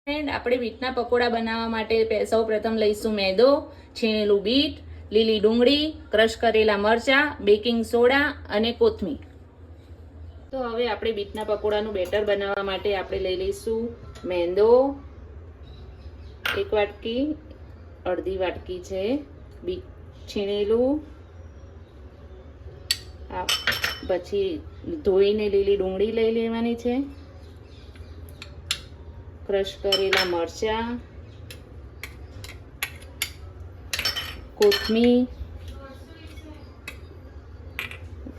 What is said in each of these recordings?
Friend, આપણે બીટના પકોડા બનાવવા માટે સૌપ્રથમ લઈશું મેદો, છીણેલું બીટ, લીલી ડુંગળી, ક્રશ કરેલા મરચાં, બેકિંગ સોડા અને કોથમીર. તો હવે આપણે બીટના પકોડાનું બેટર બનાવવા માટે આપણે લઈ લઈશું મેંદો 1 વાટકી, અડધી વાટકી છે બીટ છીણેલું, પછી ધોઈને લીલી ડુંગળી લઈ લેવાની છે, ક્રશ કરેલા મરચાં, કોથમીર,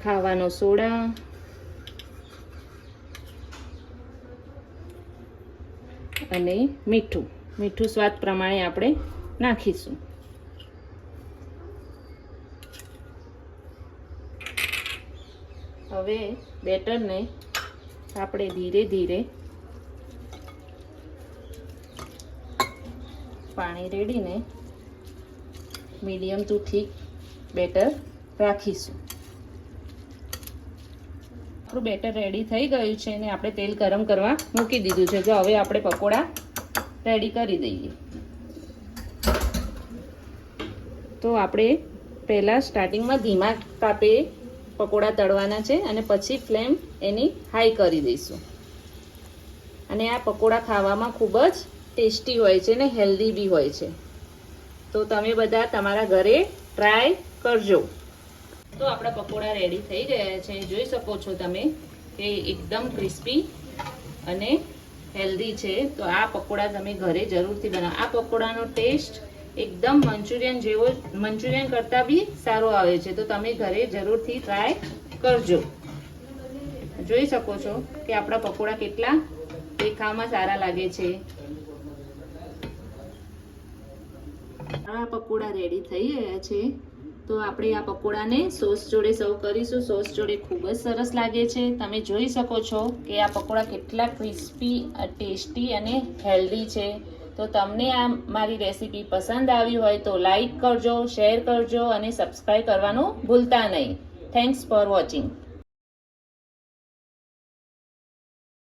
ખાવાનો સોડા અને મીઠું સ્વાદ પ્રમાણે આપણે નાખીશું. હવે બેટરને આપણે ધીરે ધીરે પાણી રેડીને મીડિયમ ટુ થીક બેટર રાખીશું. આપણું બેટર રેડી થઈ ગયું છે અને આપણે તેલ ગરમ કરવા મૂકી દીધું છે. જો હવે આપણે પકોડા રેડી કરી દઈએ. તો આપણે પહેલાં સ્ટાર્ટિંગમાં ધીમા તાપે પકોડા તળવાના છે અને પછી ફ્લેમ એની હાઈ કરી દઈશું. અને આ પકોડા ખાવામાં ખૂબ જ ટેસ્ટી હોય છે ને હેલ્ધી બી હોય છે. તો તમે બધા તમારા ઘરે ટ્રાય કરજો. તો આપણા પકોડા રેડી થઈ ગયા છે. જોઈ શકો છો તમે કે એકદમ ક્રિસ્પી અને હેલ્ધી છે. તો આ પકોડા તમે ઘરે જરૂરથી બનાવો. આ પકોડાનો ટેસ્ટ એકદમ મંચુરિયન કરતાં બી સારો આવે છે. તો તમે ઘરે જરૂરથી ટ્રાય કરજો. જોઈ શકો છો કે આપણા પકોડા કેટલા દેખાવમાં સારા લાગે છે. આ પકોડા રેડી થઈ ગયા છે. તો આપણે આ પકોડાને સોસ જોડે સર્વ કરીશું. સોસ જોડે ખૂબ જ સરસ લાગે છે. તમે જોઈ શકો છો કે આ પકોડા કેટલા ક્રિસ્પી, ટેસ્ટી અને હેલ્ધી છે. તો તમને આ મારી રેસીપી પસંદ આવી હોય તો લાઈક કરજો, શેર કરજો અને સબસ્ક્રાઈબ કરવાનું ભૂલતા નહીં. Thanks for watching.